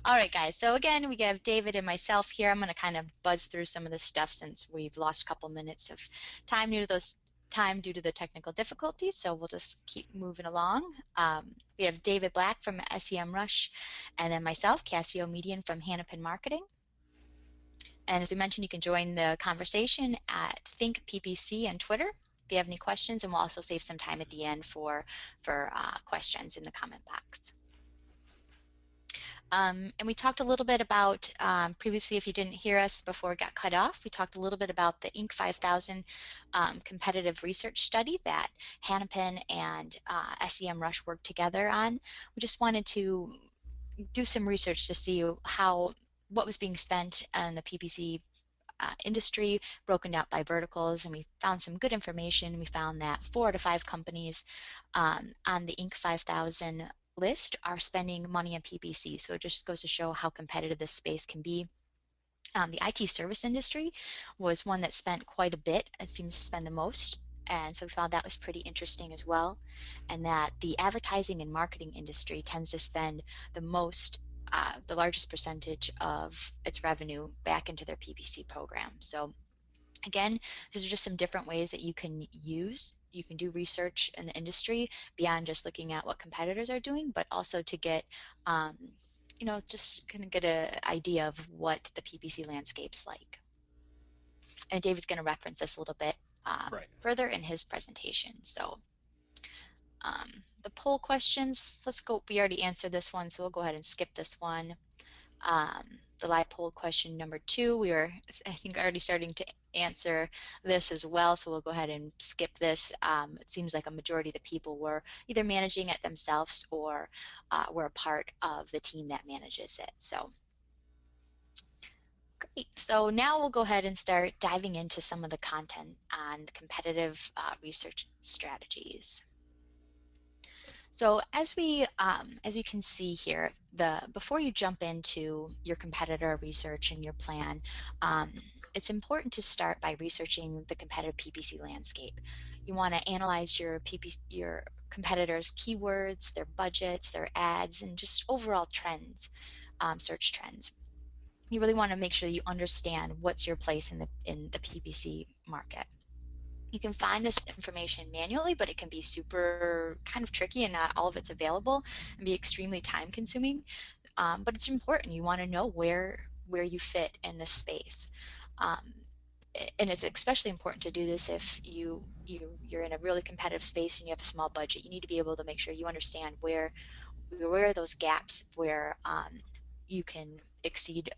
All right, guys. So again, we have David and myself here. I'm going to kind of buzz through some of this stuff since we've lost a couple minutes of time due to the technical difficulties. So we'll just keep moving along. We have David Black from SEM Rush, and then myself, Cassio Median from Hanapin Marketing. And as we mentioned, you can join the conversation at Think PPC on Twitter if you have any questions, and we'll also save some time at the end for questions in the comment box. And we talked a little bit about, previously, if you didn't hear us before it got cut off, we talked a little bit about the Inc. 5000 competitive research study that Hanapin and SEM Rush worked together on. We just wanted to do some research to see what was being spent on the PPC industry broken out by verticals, and we found some good information. We found that 4 out of 5 companies on the Inc. 5000 list are spending money on PPC, so it just goes to show how competitive this space can be. The IT service industry was one that spent quite a bit. It seems to spend the most, and so we found that was pretty interesting as well, and that the advertising and marketing industry tends to spend the most, the largest percentage of its revenue back into their PPC program. So again, these are just some different ways that you can do research in the industry beyond just looking at what competitors are doing, but also to get, just kind of get an idea of what the PPC landscape's like. And David's going to reference this a little bit further in his presentation. So the poll questions, let's go. We already answered this one, so we'll go ahead and skip this one. The live poll question number 2, we were, I think, already starting to answer this as well, so we'll go ahead and skip this. It seems like a majority of the people were either managing it themselves or were a part of the team that manages it. So great. So now we'll go ahead and start diving into some of the content on the competitive research strategies. So as you can see here, before you jump into your competitor research and your plan, it's important to start by researching the competitive PPC landscape. You want to analyze your competitors' keywords, their budgets, their ads, and just overall trends, search trends. You really want to make sure that you understand what's your place in the PPC market. You can find this information manually, but it can be super kind of tricky and not all of it's available and be extremely time consuming. But it's important. You want to know where you fit in this space. And it's especially important to do this if you're in a really competitive space and you have a small budget. You need to be able to make sure you understand where are those gaps where you can exceed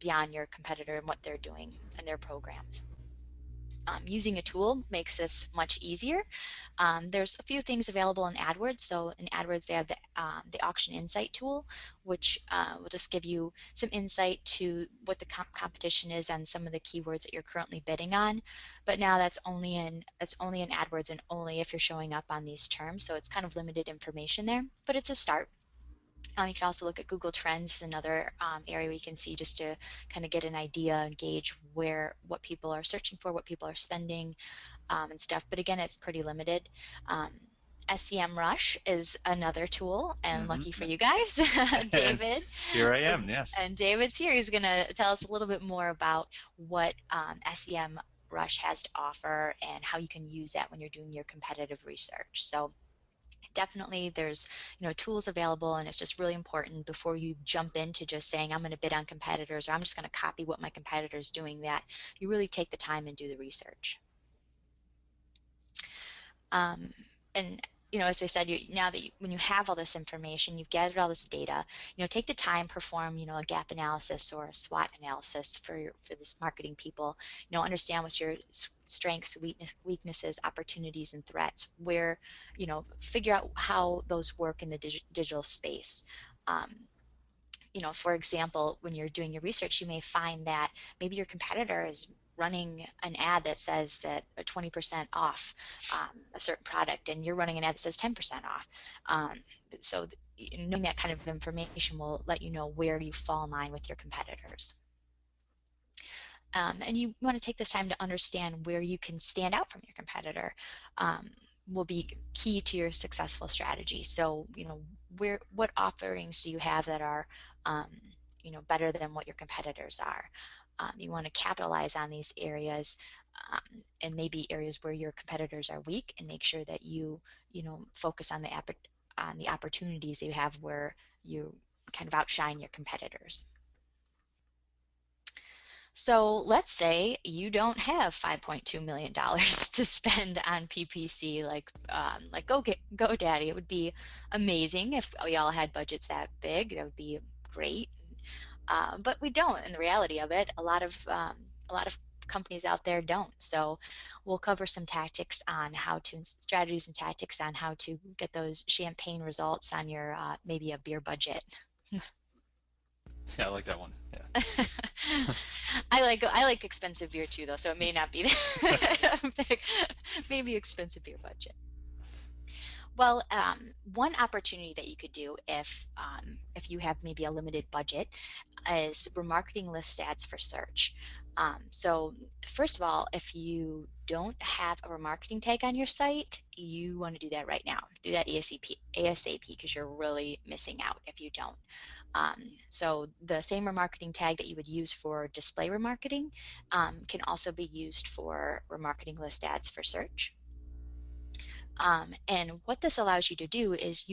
beyond your competitor and what they're doing and their programs. Using a tool makes this much easier. There's a few things available in AdWords. So in AdWords, they have the Auction Insight tool, which will just give you some insight to what the competition is on some of the keywords that you're currently bidding on. But now that's only in AdWords and only if you're showing up on these terms. So it's kind of limited information there, but it's a start. You can also look at Google Trends, another area where you can see just to kind of get an idea and gauge what people are searching for, what people are spending, and stuff. But again, it's pretty limited. SEM Rush is another tool, and lucky for you guys, David. Here I am, yes. And David's here. He's going to tell us a little bit more about what SEM Rush has to offer and how you can use that when you're doing your competitive research. So definitely there's tools available, and it's just really important before you jump into just saying I'm going to bid on competitors or I'm just going to copy what my competitor is doing, that you really take the time and do the research. And as I said, when you have all this information, you've gathered all this data, take the time, perform, a gap analysis or a SWOT analysis for this marketing people. Understand what your strengths, weaknesses, opportunities, and threats. Where, figure out how those work in the digital space. For example, when you're doing your research, you may find that maybe your competitor is running an ad that says that 20% off a certain product, and you're running an ad that says 10% off. So knowing that kind of information will let you know where you fall in line with your competitors. And you want to take this time to understand where you can stand out from your competitor. Will be key to your successful strategy. So, what offerings do you have that are better than what your competitors are. You want to capitalize on these areas, and maybe areas where your competitors are weak, and make sure that you focus on the opportunities that you have where you kind of outshine your competitors. So let's say you don't have $5.2 million to spend on PPC like GoDaddy. It would be amazing if we all had budgets that big. That would be great. But we don't. In the reality of it, a lot of companies out there don't. So we'll cover some strategies and tactics on how to get those champagne results on your maybe a beer budget. Yeah, I like that one. Yeah. I like expensive beer too, though, so it may not be that big, maybe expensive beer budget. Well, one opportunity that you could do if you have maybe a limited budget is remarketing list ads for search. So first of all, if you don't have a remarketing tag on your site, you want to do that right now. Do that ASAP, because you're really missing out if you don't. So the same remarketing tag that you would use for display remarketing can also be used for remarketing list ads for search. And what this allows you to do is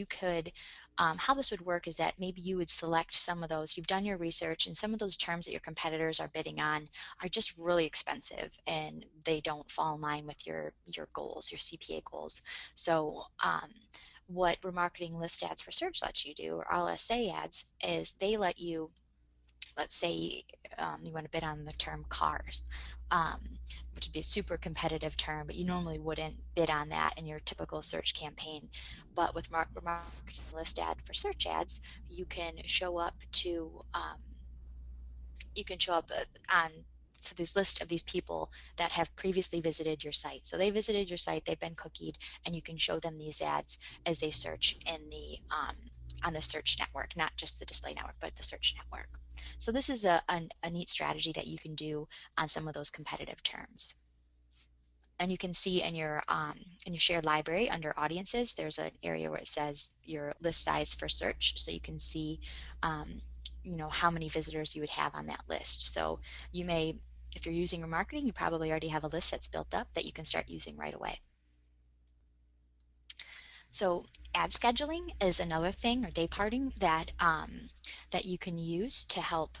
how this would work is that maybe you would select some of those, you've done your research, and some of those terms that your competitors are bidding on are just really expensive and they don't fall in line with your goals, your CPA goals. So what remarketing list ads for search lets you do, or RLSA ads, is they let you, let's say you want to bid on the term cars, um, which would be a super competitive term, but you normally wouldn't bid on that in your typical search campaign. But with remarketing list ad for search ads, you can show up on to this list of these people that have previously visited your site. So they visited your site, they've been cookied, and you can show them these ads as they search on the search network, not just the display network, but the search network. So this is a neat strategy that you can do on some of those competitive terms. And you can see in your shared library under audiences, there's an area where it says your list size for search, so you can see how many visitors you would have on that list. So you may, if you're using remarketing, you probably already have a list that's built up that you can start using right away. So ad scheduling is another thing, or day parting, that you can use to help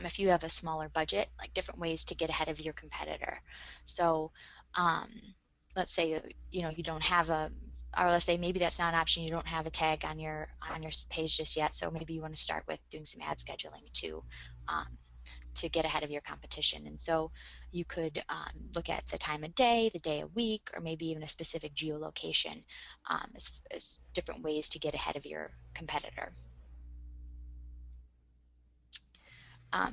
if you have a smaller budget, like different ways to get ahead of your competitor. So um, let's say you don't have or let's say maybe that's not an option. You don't have a tag on your page just yet. So maybe you want to start with doing some ad scheduling to get ahead of your competition. And so you could look at the time of day, the day of week, or maybe even a specific geolocation as different ways to get ahead of your competitor.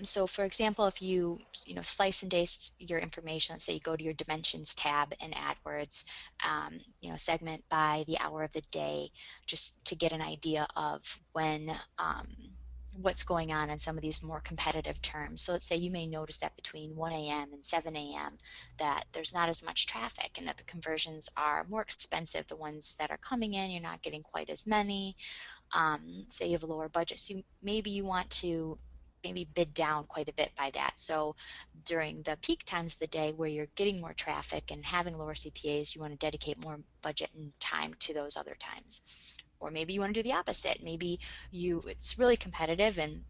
So for example, if you slice and dice your information, let's say you go to your dimensions tab in AdWords, segment by the hour of the day, just to get an idea of what's going on in some of these more competitive terms. So let's say you may notice that between 1 a.m. and 7 a.m. that there's not as much traffic and that the conversions are more expensive. The ones that are coming in, you're not getting quite as many. Say you have a lower budget, so maybe you want to maybe bid down quite a bit by that. So during the peak times of the day where you're getting more traffic and having lower CPAs, you want to dedicate more budget and time to those other times. Or maybe you want to do the opposite. Maybe it's really competitive, and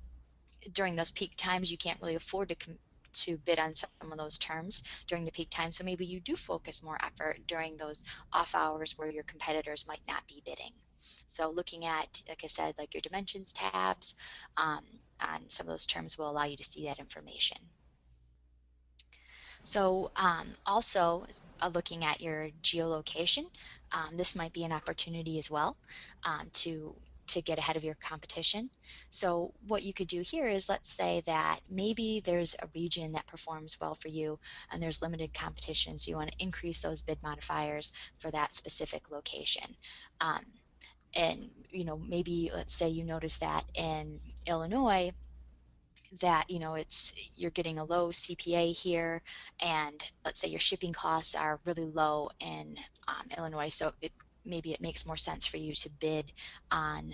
during those peak times you can't really afford to bid on some of those terms during the peak time. So maybe you do focus more effort during those off hours where your competitors might not be bidding. So looking at, like I said, like your dimensions tabs on some of those terms will allow you to see that information. So also looking at your geolocation, this might be an opportunity as well to get ahead of your competition. So what you could do here is, let's say that maybe there's a region that performs well for you and there's limited competition, so you want to increase those bid modifiers for that specific location. And maybe let's say you notice that in Illinois that you're getting a low CPA here, and let's say your shipping costs are really low in Illinois, so maybe it makes more sense for you to bid on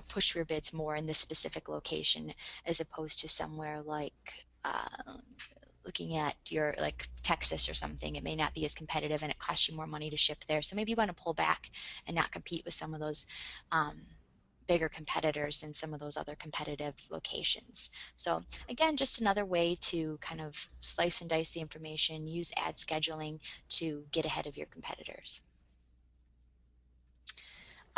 push your bids more in this specific location as opposed to somewhere like looking at your like Texas or something. It may not be as competitive and it costs you more money to ship there. So maybe you want to pull back and not compete with some of those um, bigger competitors in some of those other competitive locations. So again, just another way to kind of slice and dice the information, use ad scheduling to get ahead of your competitors.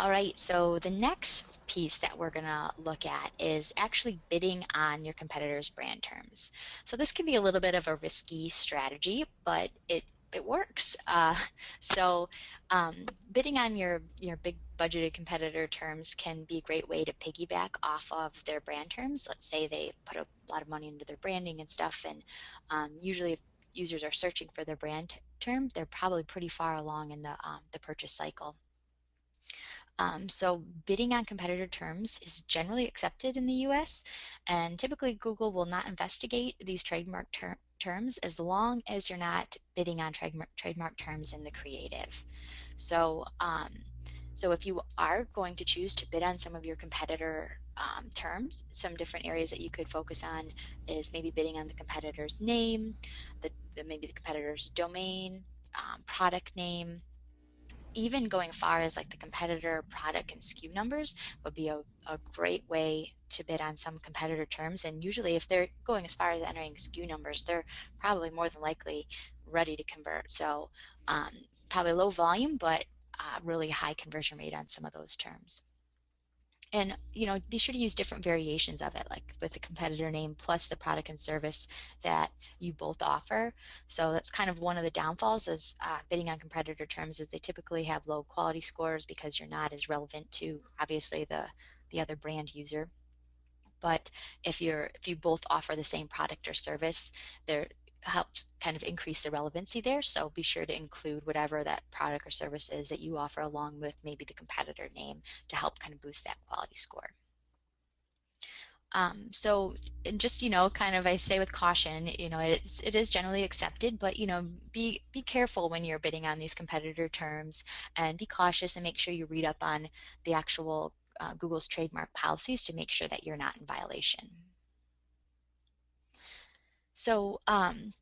All right, so the next piece that we're gonna look at is actually bidding on your competitors' brand terms. So this can be a little bit of a risky strategy, but it works. So bidding on your big budgeted competitor terms can be a great way to piggyback off of their brand terms. Let's say they put a lot of money into their branding and stuff, and usually if users are searching for their brand term, they're probably pretty far along in the purchase cycle. So bidding on competitor terms is generally accepted in the US, and typically Google will not investigate these trademark terms as long as you're not bidding on trademark terms in the creative. So, so if you are going to choose to bid on some of your competitor terms, some different areas that you could focus on is maybe bidding on the competitor's name, maybe the competitor's domain, product name, even going far as like the competitor product and SKU numbers would be a great way to bid on some competitor terms. And usually if they're going as far as entering SKU numbers, they're probably more than likely ready to convert. So probably low volume, but really high conversion rate on some of those terms. And be sure to use different variations of it, like with the competitor name plus the product and service that you both offer. So that's kind of one of the downfalls is bidding on competitor terms is they typically have low quality scores because you're not as relevant to obviously the other brand user. But if you both offer the same product or service, there helps kind of increase the relevancy there. So be sure to include whatever that product or service is that you offer along with maybe the competitor name to help kind of boost that quality score. So, and just kind of I say with caution, it is generally accepted, but be careful when you're bidding on these competitor terms, and be cautious and make sure you read up on the actual Google's trademark policies to make sure that you're not in violation. So,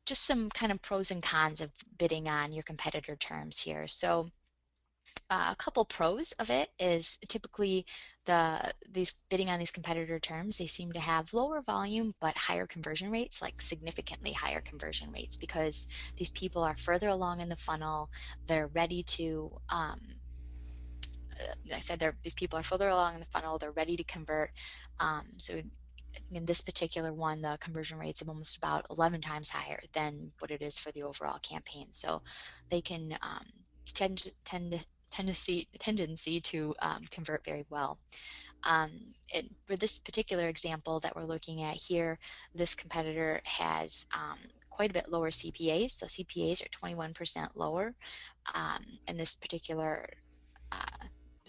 just some kind of pros and cons of bidding on your competitor terms here. So, a couple pros of it is typically these bidding on these competitor terms, they seem to have lower volume but higher conversion rates, like significantly higher conversion rates, because these people are further along in the funnel. They're ready to, like I said, these people are further along in the funnel. They're ready to convert. So in this particular one, the conversion rates are almost about 11 times higher than what it is for the overall campaign. So they can tendency to convert very well. For this particular example that we're looking at here, this competitor has quite a bit lower CPAs. So CPAs are 21% lower in this particular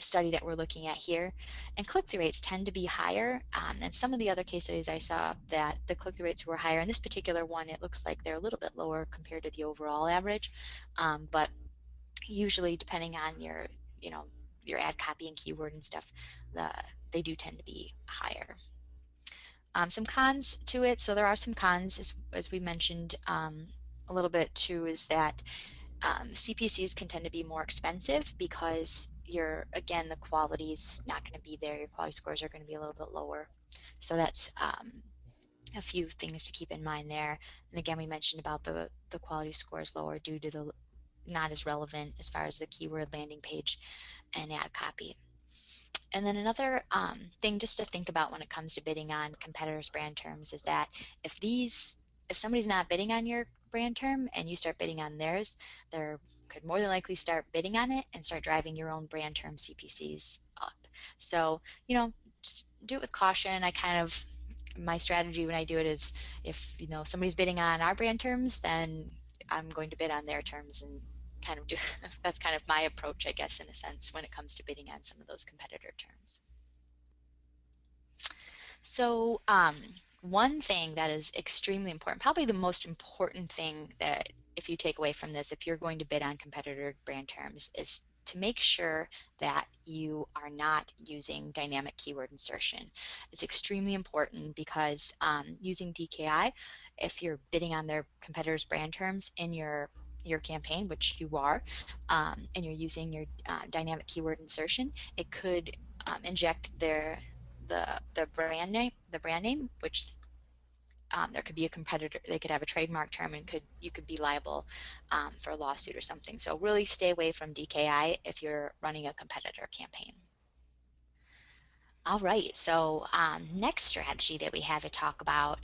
study that we're looking at here. And click-through rates tend to be higher. And some of the other case studies I saw that the click-through rates were higher. In this particular one, it looks like they're a little bit lower compared to the overall average. But usually depending on your ad copy and keyword and stuff, they do tend to be higher. Some cons to it. So there are some cons, as we mentioned a little bit too, is that CPCs can tend to be more expensive because again, the quality is not going to be there. Your quality scores are going to be a little bit lower. So that's a few things to keep in mind there. And again, we mentioned about the quality scores lower due to the not as relevant as far as the keyword landing page and ad copy. And then another thing just to think about when it comes to bidding on competitors' brand terms is that if somebody's not bidding on your brand term and you start bidding on theirs, they could more than likely start bidding on it and start driving your own brand term CPCs up. So, just do it with caution. My strategy when I do it is if, somebody's bidding on our brand terms, then I'm going to bid on their terms and kind of do that's kind of my approach, I guess, in a sense, when it comes to bidding on some of those competitor terms. So one thing that is extremely important, probably the most important thing that if you take away from this, if you're going to bid on competitor brand terms, is to make sure that you are not using dynamic keyword insertion. It's extremely important because using DKI, if you're bidding on their competitors' brand terms in your campaign, which you are, and you're using your dynamic keyword insertion, it could inject the brand name, which there could be a competitor, they could have a trademark term, and you could be liable for a lawsuit or something. So really stay away from DKI if you're running a competitor campaign. All right, so next strategy that we have to talk about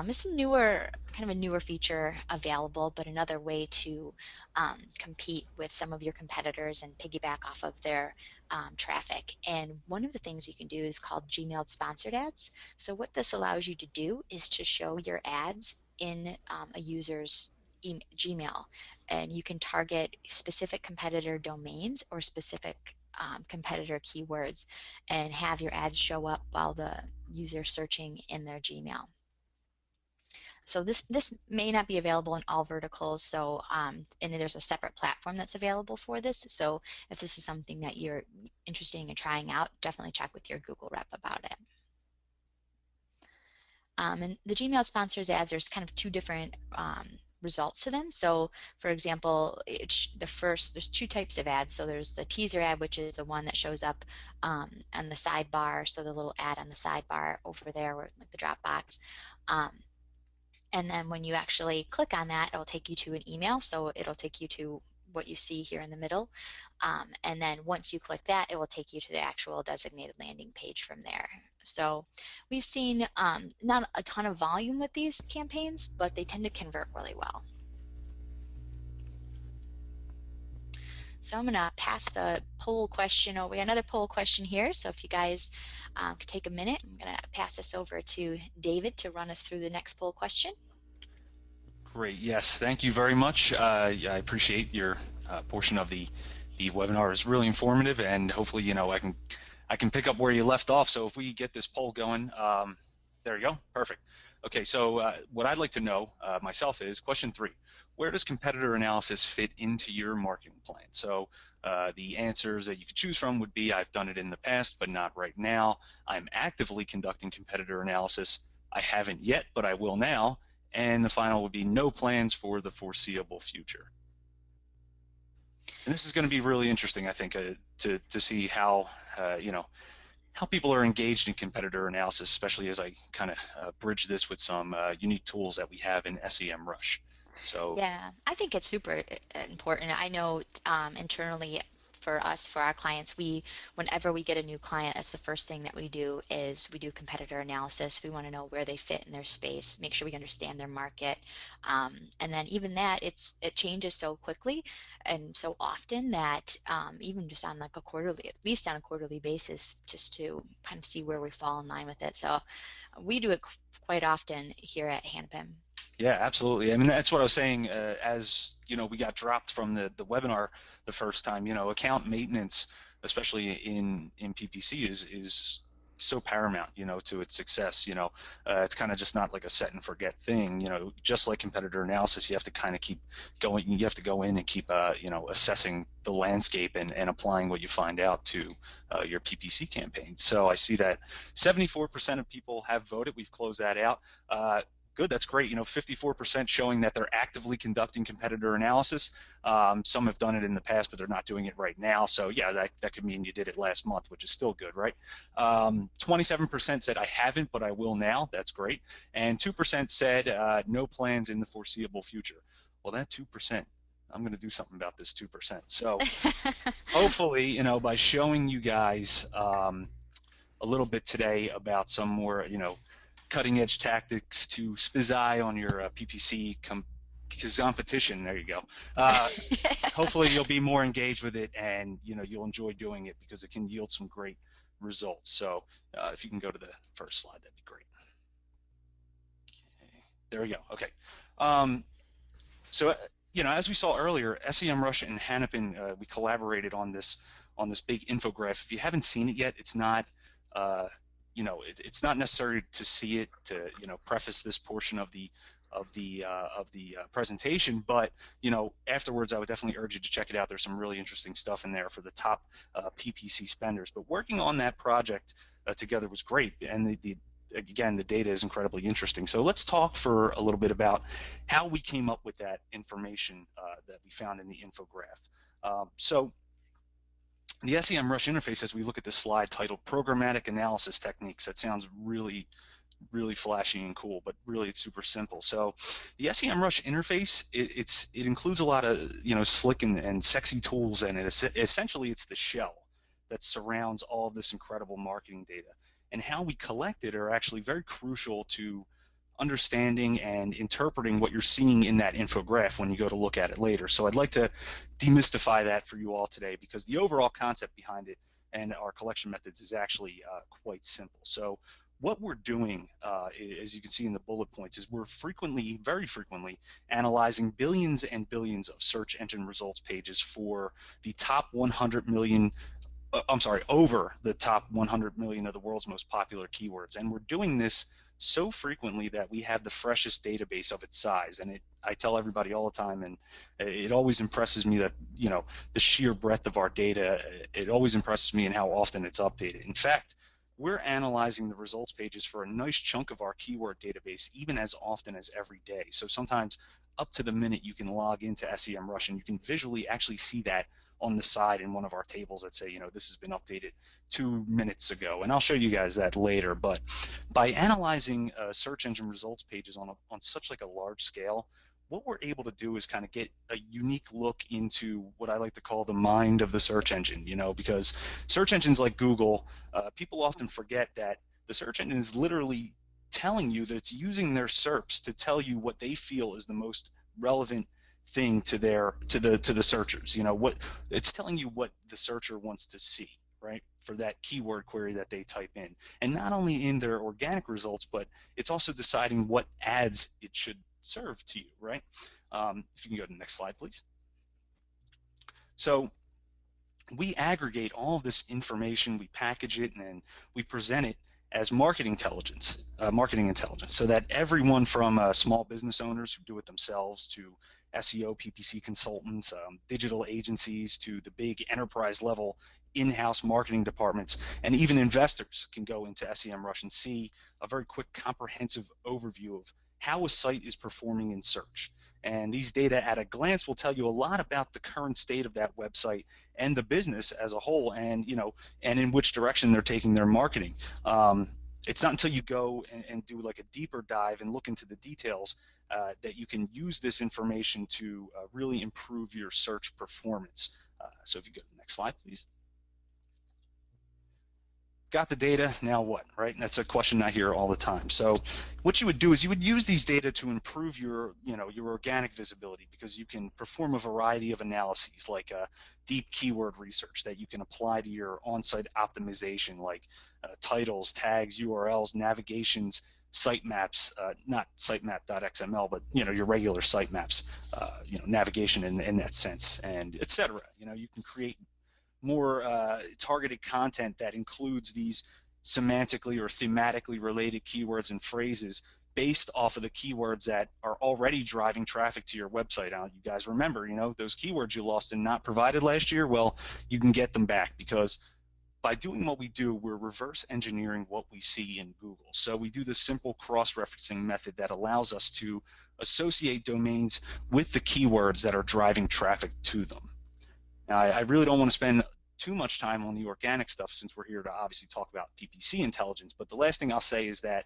is kind of a newer feature available, but another way to compete with some of your competitors and piggyback off of their traffic. And one of the things you can do is called Gmail sponsored ads. So what this allows you to do is to show your ads in a user's Gmail, and you can target specific competitor domains or specific competitor keywords and have your ads show up while the user searching in their Gmail. So this may not be available in all verticals, so and there's a separate platform that's available for this. So if this is something that you're interested in trying out, definitely check with your Google rep about it. And the Gmail sponsors ads, there's kind of two different results to them. So for example, there's two types of ads. So there's the teaser ad, which is the one that shows up on the sidebar. So the little ad on the sidebar over there, where like the drop box. And then when you actually click on that, it'll take you to an email. So it'll take you to what you see here in the middle. And then once you click that, it will take you to the actual designated landing page from there. So we've seen not a ton of volume with these campaigns, but they tend to convert really well. So I'm going to pass the poll question over. We got another poll question here. So if you guys could take a minute, I'm going to pass this over to David to run us through the next poll question. Great. Yes, thank you very much. I appreciate your portion of the webinar. Is really informative, and hopefully, I can pick up where you left off. So if we get this poll going, there you go. Perfect. Okay. So what I'd like to know myself is question 3: where does competitor analysis fit into your marketing plan? So the answers that you could choose from would be: I've done it in the past, but not right now. I'm actively conducting competitor analysis. I haven't yet, but I will now. And the final would be: no plans for the foreseeable future. And this is going to be really interesting, I think, to see how how people are engaged in competitor analysis, especially as I kind of bridge this with some unique tools that we have in SEMrush. So Yeah, I think it's super important. I know internally for us, for our clients, whenever we get a new client, that's the first thing that we do is we do competitor analysis. We want to know where they fit in their space, make sure we understand their market. And then even that, it changes so quickly and so often that even just on like at least on a quarterly basis, just to kind of see where we fall in line with it. So we do it quite often here at Hanapin. yeah, absolutely. I mean, that's what I was saying. As we got dropped from the webinar the first time. Account maintenance, especially in PPC, is so paramount, to its success. It's kind of just not like a set and forget thing. Just like competitor analysis, you have to kind of keep going. You have to go in and keep, assessing the landscape and applying what you find out to your PPC campaign. So I see that 74% of people have voted. We've closed that out. Good, that's great. 54% showing that they're actively conducting competitor analysis. Some have done it in the past, but they're not doing it right now. So yeah, that could mean you did it last month, which is still good, right? 27% said I haven't, but I will now. That's great. And 2% said no plans in the foreseeable future. Well, that 2%, I'm going to do something about this 2%. So hopefully, by showing you guys a little bit today about some more, cutting edge tactics to spizzy on your PPC competition. There you go. Hopefully you'll be more engaged with it, and you'll enjoy doing it because it can yield some great results. So if you can go to the first slide, that'd be great. Okay. There we go. Okay. So as we saw earlier, SEMrush and Hanapin, we collaborated on this big infographic. If you haven't seen it yet, it's not it's not necessary to see it to preface this portion of the presentation. But afterwards, I would definitely urge you to check it out. There's some really interesting stuff in there for the top PPC spenders. But working on that project together was great, and again, the data is incredibly interesting. So let's talk for a little bit about how we came up with that information that we found in the infograph. So the SEMrush interface, as we look at this slide titled Programmatic Analysis Techniques, that sounds really flashy and cool, but really it's super simple. So the SEMrush interface, it includes a lot of slick and sexy tools, and essentially it's the shell that surrounds all of this incredible marketing data. And how we collect it are actually very crucial to understanding and interpreting what you're seeing in that infograph when you go to look at it later. So I'd like to demystify that for you all today, because the overall concept behind it and our collection methods is actually quite simple. So what we're doing, as you can see in the bullet points, is we're very frequently, analyzing billions and billions of search engine results pages for the top 100 million, over the top 100 million of the world's most popular keywords. And we're doing this so frequently that we have the freshest database of its size. And I tell everybody all the time, and it always impresses me that, the sheer breadth of our data, it always impresses me in how often it's updated. In fact, we're analyzing the results pages for a nice chunk of our keyword database, even as often as every day. So sometimes up to the minute you can log into SEMrush and you can visually actually see that on the side in one of our tables that say, this has been updated 2 minutes ago. And I'll show you guys that later. But by analyzing search engine results pages on such like a large scale, what we're able to do is kind of get a unique look into what I like to call the mind of the search engine, because search engines like Google, people often forget that the search engine is literally telling you that it's using their SERPs to tell you what they feel is the most relevant thing to the searchers. What it's telling you, what the searcher wants to see, right, for that keyword query that they type in. And not only in their organic results, but it's also deciding what ads it should serve to you, right? If you can go to the next slide, please. So we aggregate all of this information, we package it, and we present it as marketing intelligence, so that everyone from small business owners who do it themselves to SEO, PPC consultants, digital agencies, to the big enterprise level in-house marketing departments, and even investors can go into SEMrush and see a very quick, comprehensive overview of how a site is performing in search. And these data at a glance will tell you a lot about the current state of that website and the business as a whole, and and in which direction they're taking their marketing. It's not until you go and do like a deeper dive and look into the details that you can use this information to really improve your search performance. So if you go to the next slide, please. Got the data, now what, right? And that's a question I hear all the time. So what you would do is you would use these data to improve your organic visibility, because you can perform a variety of analyses, like deep keyword research that you can apply to your on-site optimization, like titles, tags, URLs, navigations, sitemaps, not sitemap.xml, but your regular sitemaps, navigation in that sense, and etc. You can create more targeted content that includes these semantically or thematically related keywords and phrases based off of the keywords that are already driving traffic to your website. Now, you guys remember, those keywords you lost and not provided last year? Well, you can get them back, because by doing what we do, we're reverse engineering what we see in Google. So we do this simple cross-referencing method that allows us to associate domains with the keywords that are driving traffic to them. Now, I really don't want to spend too much time on the organic stuff, since we're here to obviously talk about PPC intelligence. But the last thing I'll say is that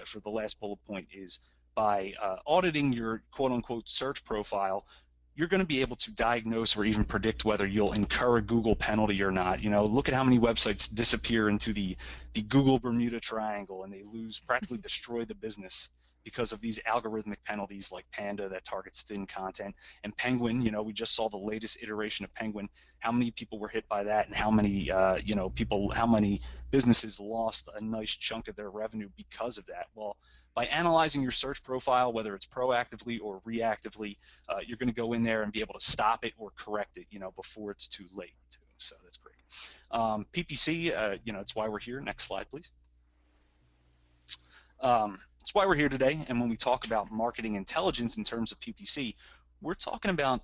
for the last bullet point is, by auditing your quote-unquote search profile, you're going to be able to diagnose or even predict whether you'll incur a Google penalty or not. Look at how many websites disappear into the Google Bermuda Triangle, and they practically destroy the business because of these algorithmic penalties, like Panda that targets thin content, and Penguin. We just saw the latest iteration of Penguin. How many people were hit by that, and how many how many businesses lost a nice chunk of their revenue because of that? Well, by analyzing your search profile, whether it's proactively or reactively, you're going to go in there and be able to stop it or correct it, before it's too late. So that's great. PPC, it's why we're here. Next slide, please. That's why we're here today. And when we talk about marketing intelligence in terms of PPC, we're talking about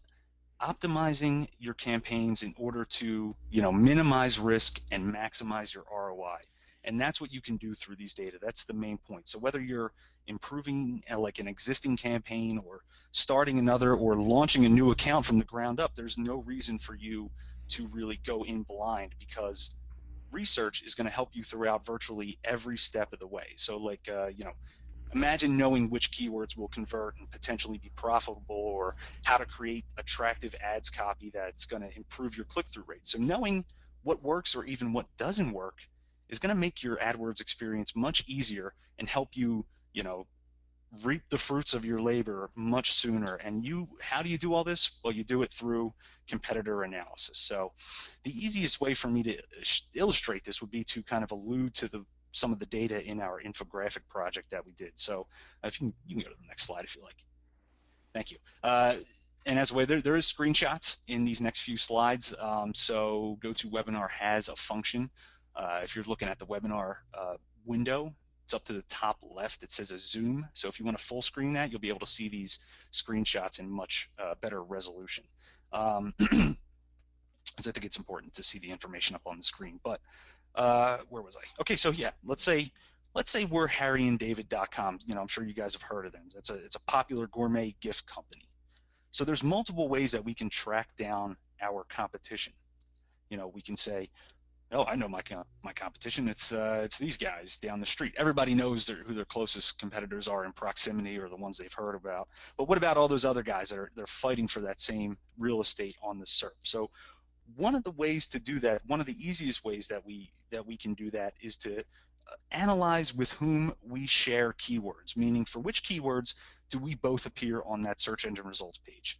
optimizing your campaigns in order to, minimize risk and maximize your ROI. And that's what you can do through these data. That's the main point. So whether you're improving like an existing campaign or starting another or launching a new account from the ground up, there's no reason for you to really go in blind, because research is going to help you throughout virtually every step of the way. So like, imagine knowing which keywords will convert and potentially be profitable, or how to create attractive ads copy that's going to improve your click-through rate. So knowing what works or even what doesn't work is going to make your AdWords experience much easier and help you, you know, reap the fruits of your labor much sooner. And how do you do all this? Well, you do it through competitor analysis. So the easiest way for me to illustrate this would be to kind of allude to some of the data in our infographic project that we did. So if you can go to the next slide if you like. Thank you. And as a way, there is screenshots in these next few slides. So GoToWebinar has a function. If you're looking at the webinar window, it's up to the top left. It says a zoom. So if you want to full screen that, you'll be able to see these screenshots in much better resolution. Because I think it's important to see the information up on the screen. But where was I? Okay, so yeah, let's say we're harryanddavid.com. I'm sure you guys have heard of them. It's a popular gourmet gift company. So there's multiple ways that we can track down our competition. We can say, oh, I know my competition. It's these guys down the street. Everybody knows who their closest competitors are in proximity, or the ones they've heard about. But what about all those other guys they're fighting for that same real estate on the SERP? So one of the ways to do that, one of the easiest ways that we can do that, is to analyze with whom we share keywords, meaning for which keywords do we both appear on that search engine results page.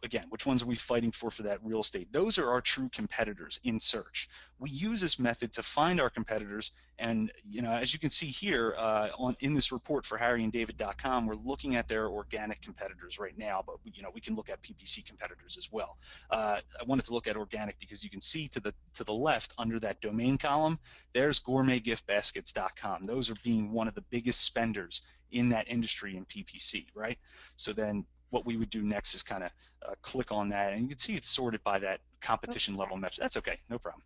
Again, which ones are we fighting for that real estate? Those are our true competitors in search. We use this method to find our competitors, and as you can see here in this report for harryanddavid.com, we're looking at their organic competitors right now, but we can look at PPC competitors as well. I wanted to look at organic because you can see to the left under that domain column, there's gourmetgiftbaskets.com. Those are being one of the biggest spenders in that industry in PPC, right? So then what we would do next is kind of click on that, and you can see it's sorted by that competition level metric. That's okay, no problem.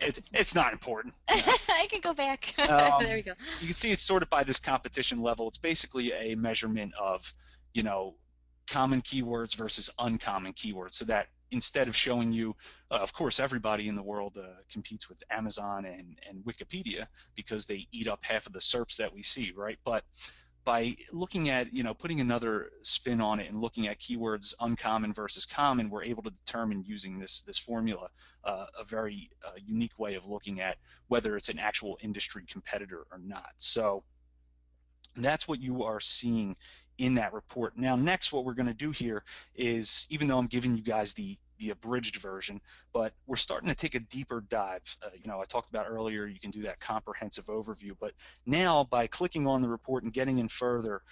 It's not important. I can go back. There we go. You can see it's sorted by this competition level. It's basically a measurement of, common keywords versus uncommon keywords, so that instead of showing you, of course, everybody in the world competes with Amazon and Wikipedia because they eat up half of the SERPs that we see, right? But by looking at, putting another spin on it and looking at keywords uncommon versus common, we're able to determine, using this formula, a very unique way of looking at whether it's an actual industry competitor or not. So that's what you are seeing in that report. Now, next, what we're going to do here is, even though I'm giving you guys the abridged version, but we're starting to take a deeper dive. I talked about earlier, you can do that comprehensive overview, but now by clicking on the report and getting in further,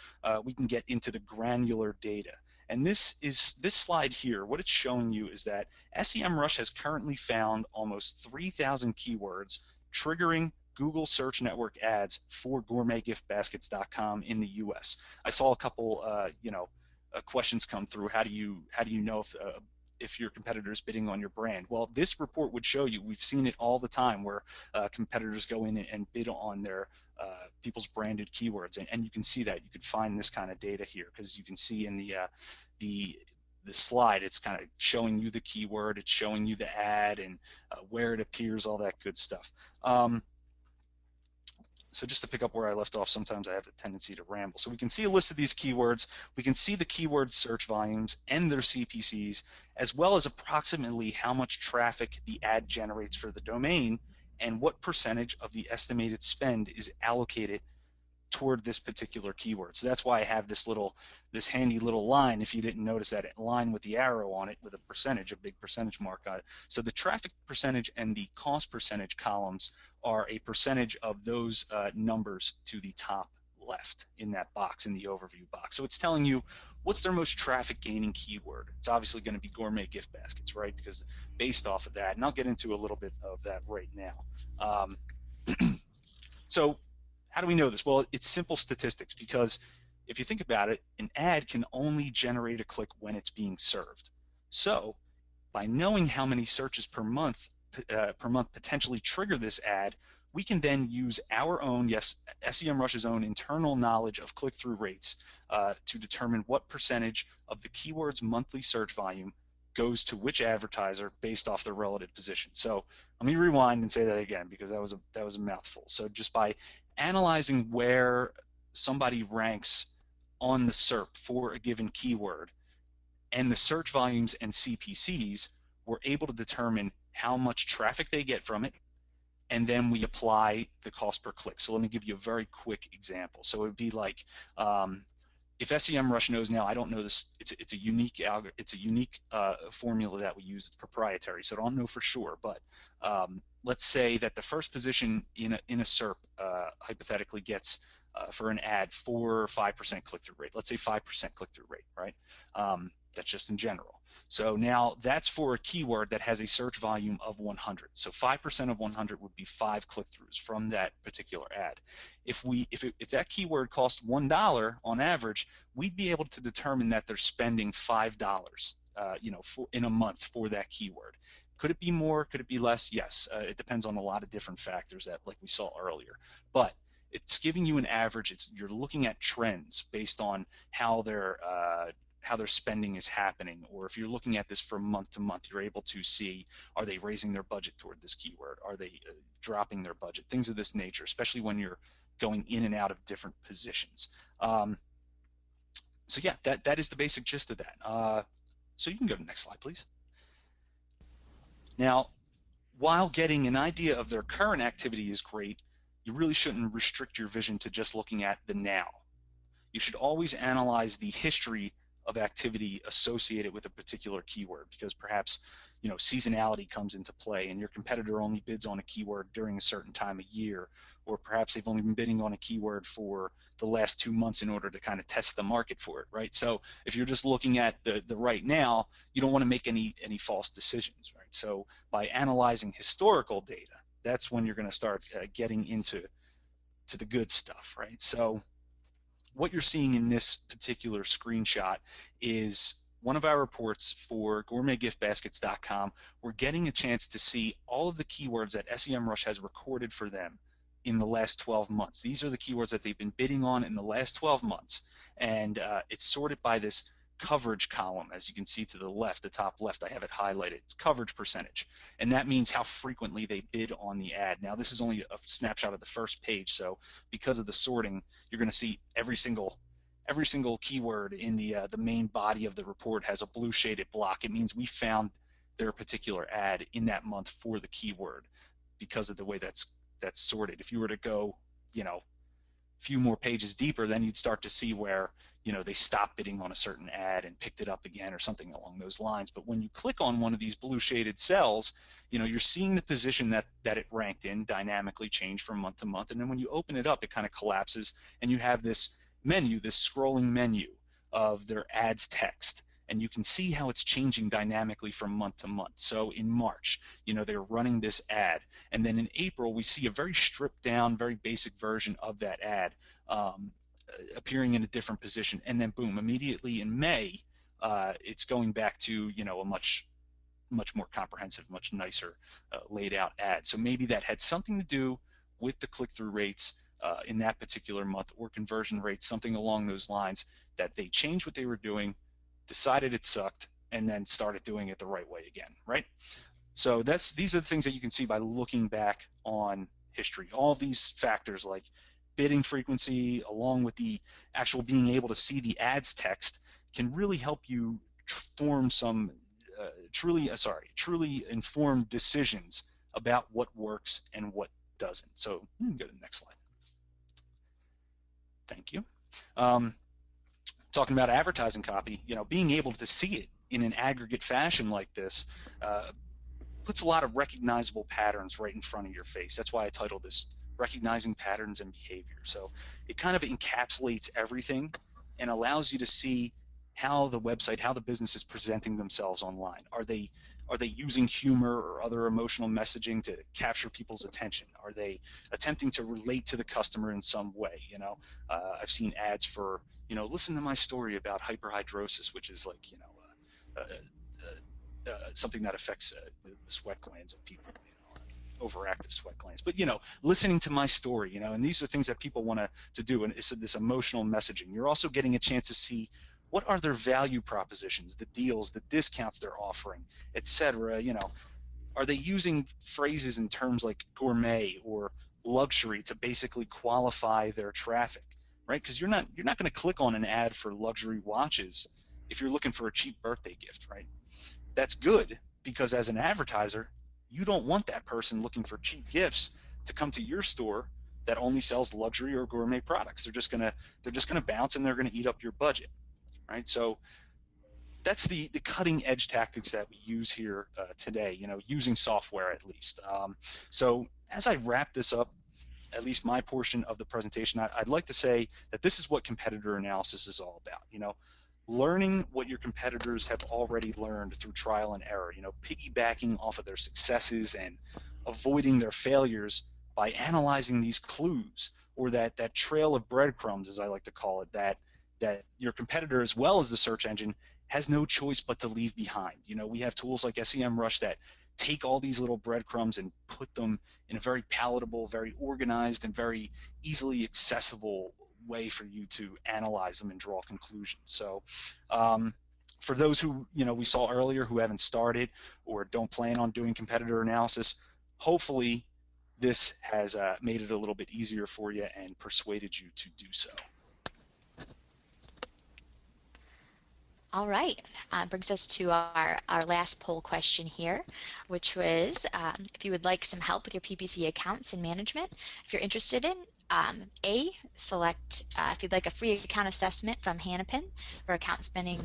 we can get into the granular data. And this slide here, what it's showing you is that SEMrush has currently found almost 3,000 keywords triggering Google Search Network ads for gourmetgiftbaskets.com in the U.S. I saw a couple, questions come through. How do you know if your competitor is bidding on your brand? Well, this report would show you. We've seen it all the time where competitors go in and bid on their people's branded keywords, and you can see that. You could find this kind of data here because you can see in the slide, it's kind of showing you the keyword, it's showing you the ad, and where it appears, all that good stuff. So just to pick up where I left off, sometimes I have the tendency to ramble. So we can see a list of these keywords. We can see the keyword search volumes and their CPCs, as well as approximately how much traffic the ad generates for the domain and what percentage of the estimated spend is allocated toward this particular keyword. So that's why I have this handy little line, if you didn't notice that line with the arrow on it with a big percentage mark on it. So the traffic percentage and the cost percentage columns are a percentage of those numbers to the top left in that box, in the overview box. So it's telling you what's their most traffic gaining keyword. It's obviously going to be gourmet gift baskets, right? Because based off of that, and I'll get into a little bit of that right now. So how do we know this? Well, it's simple statistics, because if you think about it, an ad can only generate a click when it's being served. So by knowing how many searches per month potentially trigger this ad, we can then use our own, yes, SEMrush's own internal knowledge of click-through rates to determine what percentage of the keyword's monthly search volume goes to which advertiser based off their relative position. So let me rewind and say that again, because that was a mouthful. So just by analyzing where somebody ranks on the SERP for a given keyword, and the search volumes and CPCs, we're able to determine how much traffic they get from it, and then we apply the cost per click. So let me give you a very quick example. So it would be like, if SEMrush knows now, I don't know this. It's a unique formula that we use. It's proprietary, so I don't know for sure. But let's say that the first position in a SERP hypothetically gets for an ad 4 or 5% click-through rate. Let's say 5% click-through rate, right? That's just in general. So now that's for a keyword that has a search volume of 100. So 5% of 100 would be 5 click-throughs from that particular ad. If that keyword cost $1 on average, we'd be able to determine that they're spending $5, in a month for that keyword. Could it be more? Could it be less? Yes. It depends on a lot of different factors that, like we saw earlier. But it's giving you an average. You're looking at trends based on how their spending is happening. Or if you're looking at this from month to month, you're able to see, are they raising their budget toward this keyword? Are they dropping their budget? Things of this nature, especially when you're going in and out of different positions. So yeah, that is the basic gist of that. So you can go to the next slide, please. Now, while getting an idea of their current activity is great, you really shouldn't restrict your vision to just looking at the now. You should always analyze the history of activity associated with a particular keyword, because perhaps seasonality comes into play and your competitor only bids on a keyword during a certain time of year, or perhaps they've only been bidding on a keyword for the last 2 months in order to kind of test the market for it, right? So if you're just looking at the right now, you don't want to make any false decisions, right? So by analyzing historical data, that's when you're going to start getting into the good stuff, right? So what you're seeing in this particular screenshot is one of our reports for gourmetgiftbaskets.com. We're getting a chance to see all of the keywords that SEMrush has recorded for them in the last 12 months. These are the keywords that they've been bidding on in the last 12 months. And it's sorted by this coverage column. As you can see to the left, the top left, I have it highlighted. It's coverage percentage. And that means how frequently they bid on the ad. Now, this is only a snapshot of the first page. So because of the sorting, you're going to see every single keyword in the main body of the report has a blue shaded block. It means we found their particular ad in that month for the keyword because of the way that's sorted. If you were to go, few more pages deeper, then you'd start to see where they stopped bidding on a certain ad and picked it up again or something along those lines. But when you click on one of these blue shaded cells, you're seeing the position that it ranked in dynamically change from month to month. And then when you open it up, it kind of collapses and you have this menu, this scrolling menu of their ads text. And you can see how it's changing dynamically from month to month. So in March, they're running this ad. And then in April, we see a very stripped down, very basic version of that ad appearing in a different position. And then boom, immediately in May, it's going back to, a much more comprehensive, much nicer laid out ad. So maybe that had something to do with the click-through rates in that particular month, or conversion rates, something along those lines, that they changed what they were doing, decided it sucked, and then started doing it the right way again, right? So these are the things that you can see by looking back on history. All of these factors like bidding frequency, along with the actual being able to see the ads text, can really help you form some truly informed decisions about what works and what doesn't. So you can go to the next slide. Thank you. Talking about advertising copy, being able to see it in an aggregate fashion like this puts a lot of recognizable patterns right in front of your face. That's why I titled this Recognizing Patterns and Behavior. So it kind of encapsulates everything and allows you to see how the website, how the business is presenting themselves online. Are they Are they using humor or other emotional messaging to capture people's attention? Are they attempting to relate to the customer in some way? I've seen ads for, listen to my story about hyperhidrosis, which is like, something that affects the sweat glands of people, overactive sweat glands. But listening to my story, and these are things that people want to do, and it's this emotional messaging. You're also getting a chance to see what are their value propositions, the deals, the discounts they're offering, etc. Are they using phrases and terms like gourmet or luxury to basically qualify their traffic, right? Because you're not going to click on an ad for luxury watches if you're looking for a cheap birthday gift, right? That's good, because as an advertiser, you don't want that person looking for cheap gifts to come to your store that only sells luxury or gourmet products. They're just gonna bounce, and they're gonna eat up your budget, right? So that's the cutting edge tactics that we use here today. Using software at least. So as I wrap this up, at least my portion of the presentation, I'd like to say that this is what competitor analysis is all about. Learning what your competitors have already learned through trial and error, piggybacking off of their successes and avoiding their failures by analyzing these clues, or that trail of breadcrumbs, as I like to call it, that your competitor, as well as the search engine, has no choice but to leave behind. We have tools like SEMrush that take all these little breadcrumbs and put them in a very palatable, very organized, and very easily accessible way for you to analyze them and draw conclusions. So for those who we saw earlier who haven't started or don't plan on doing competitor analysis, hopefully this has made it a little bit easier for you and persuaded you to do so. All right, brings us to our last poll question here, which was if you would like some help with your PPC accounts and management. If you're interested in A, select if you'd like a free account assessment from Hanapin for account spending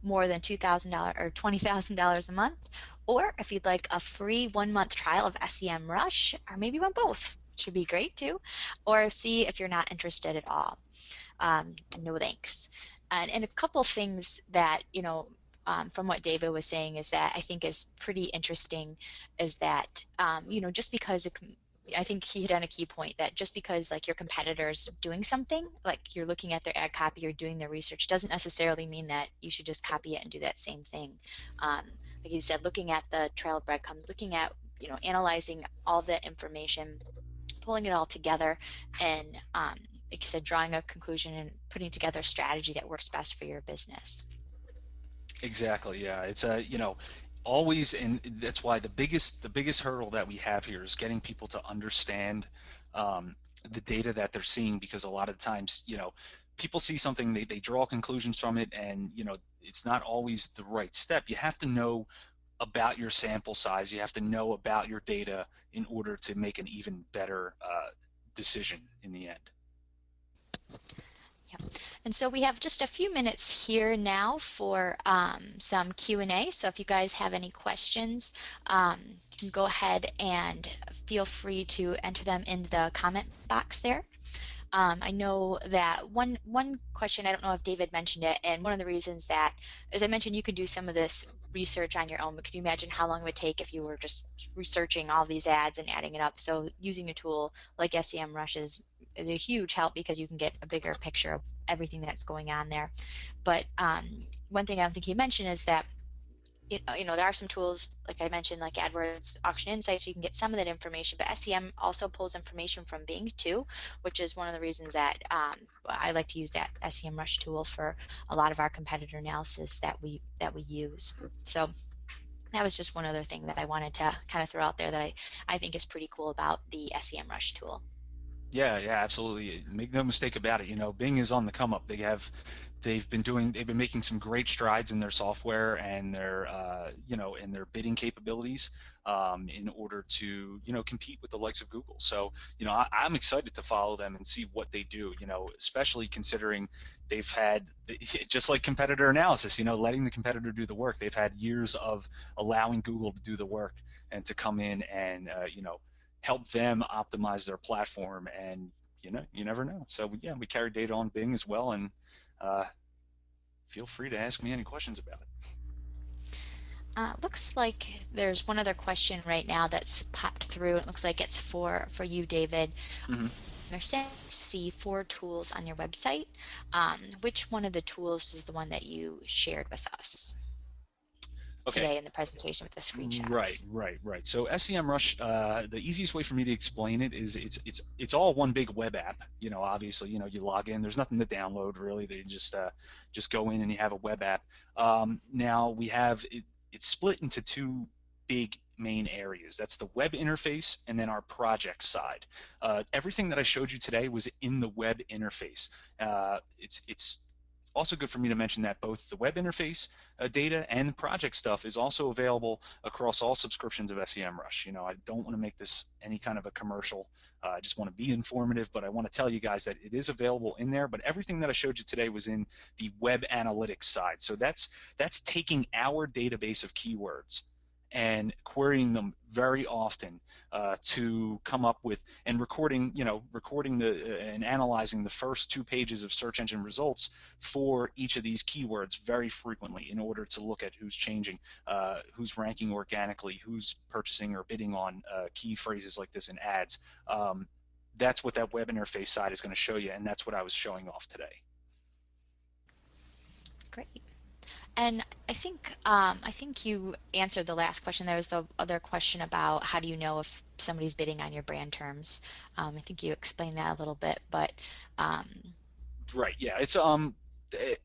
more than $2,000 or $20,000 a month, or if you'd like a free 1-month trial of SEMrush, or maybe you want both, should be great too, or C, if you're not interested at all. No thanks. And a couple things that, from what David was saying is that I think is pretty interesting is that, just because I think he hit on a key point that just because like your competitor's doing something, like you're looking at their ad copy or doing their research, doesn't necessarily mean that you should just copy it and do that same thing. Like you said, looking at the trail of breadcrumbs, looking at, analyzing all the information, pulling it all together, and like you said, drawing a conclusion and putting together a strategy that works best for your business. Exactly. Yeah. It's always, and that's why the biggest hurdle that we have here is getting people to understand um, the data that they're seeing, because a lot of times, people see something, they draw conclusions from it, and it's not always the right step. You have to know about your sample size. You have to know about your data in order to make an even better decision in the end. Yep. And so we have just a few minutes here now for some Q&A. So if you guys have any questions, you can go ahead and feel free to enter them in the comment box there. I know that one question, I don't know if David mentioned it, and one of the reasons that, as I mentioned, you could do some of this research on your own, but can you imagine how long it would take if you were just researching all these ads and adding it up? So using a tool like SEMrush is a huge help because you can get a bigger picture of everything that's going on there. But one thing I don't think he mentioned is that there are some tools, like I mentioned, like AdWords Auction Insights, you can get some of that information, but SEM also pulls information from Bing too, which is one of the reasons that I like to use that SEMrush tool for a lot of our competitor analysis that we use. So that was just one other thing that I wanted to kind of throw out there that I think is pretty cool about the SEMrush tool. Yeah, yeah, absolutely. Make no mistake about it. Bing is on the come up. They've been making some great strides in their software and their bidding capabilities in order to, compete with the likes of Google. So, I'm excited to follow them and see what they do, especially considering they've had, just like competitor analysis, letting the competitor do the work. They've had years of allowing Google to do the work and to come in and, help them optimize their platform. And you never know. So yeah, we carry data on Bing as well, and feel free to ask me any questions about it. Looks like there's one other question right now that's popped through. It looks like it's for you, David. Hmm. They're saying see 4 tools on your website. Which one of the tools is the one that you shared with us Okay. today in the presentation with the Right, screenshots? right, right. So SEMrush, the easiest way for me to explain it is it's all one big web app. Obviously, you log in. There's nothing to download really. They just go in and you have a web app. Now we have it. It's split into two big main areas. That's the web interface and then our project side. Everything that I showed you today was in the web interface. It's also good for me to mention that both the web interface data and project stuff is also available across all subscriptions of SEMrush. I don't want to make this any kind of a commercial. I just want to be informative, but I want to tell you guys that it is available in there. But everything that I showed you today was in the web analytics side. So that's taking our database of keywords and querying them very often to come up with and recording the and analyzing the first 2 pages of search engine results for each of these keywords very frequently in order to look at who's changing, who's ranking organically, who's purchasing or bidding on key phrases like this in ads. That's what that web interface side is going to show you, and that's what I was showing off today. Great. And I think you answered the last question. There was the other question about how do you know if somebody's bidding on your brand terms. I think you explained that a little bit, but um, Right. Yeah.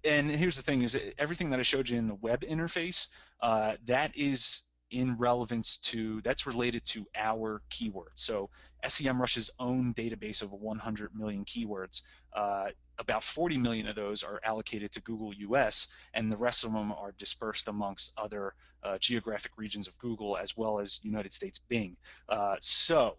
And here's the thing: is everything that I showed you in the web interface, that is in relevance to that's related to our keywords. So SEMrush's own database of 100 million keywords, about 40 million of those are allocated to Google US, and the rest of them are dispersed amongst other geographic regions of Google as well as United States Bing. So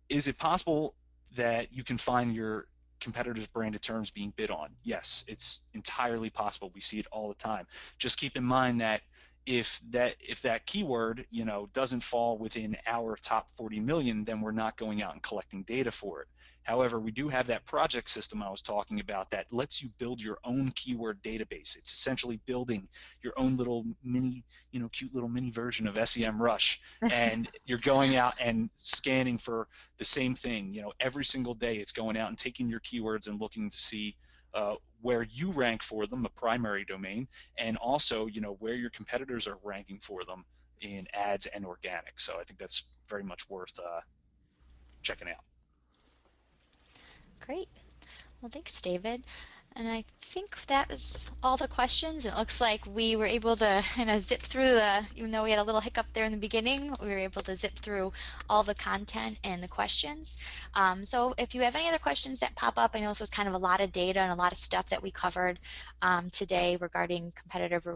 is it possible that you can find your competitors' branded terms being bid on? Yes, it's entirely possible. We see it all the time. Just keep in mind that if that keyword, doesn't fall within our top 40 million, then we're not going out and collecting data for it. However, we do have that project system I was talking about that lets you build your own keyword database. It's essentially building your own little mini, cute little mini version of SEMrush, and you're going out and scanning for the same thing. Every single day it's going out and taking your keywords and looking to see where you rank for them, a primary domain, and also, where your competitors are ranking for them in ads and organic. So I think that's very much worth checking out. great. Well, thanks, David. And I think that was all the questions. It looks like we were able to kind of zip through even though we had a little hiccup there in the beginning, we were able to zip through all the content and the questions. So if you have any other questions that pop up, I know this was kind of a lot of data and a lot of stuff that we covered today regarding competitive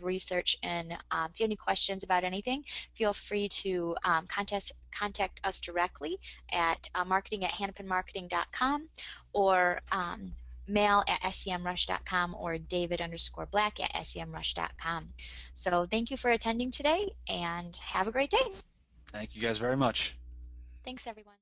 research. And if you have any questions about anything, feel free to contact us directly at marketing@hanapinmarketing.com or mail@semrush.com or david_black@semrush.com. So thank you for attending today and have a great day. Thank you guys very much. Thanks, everyone.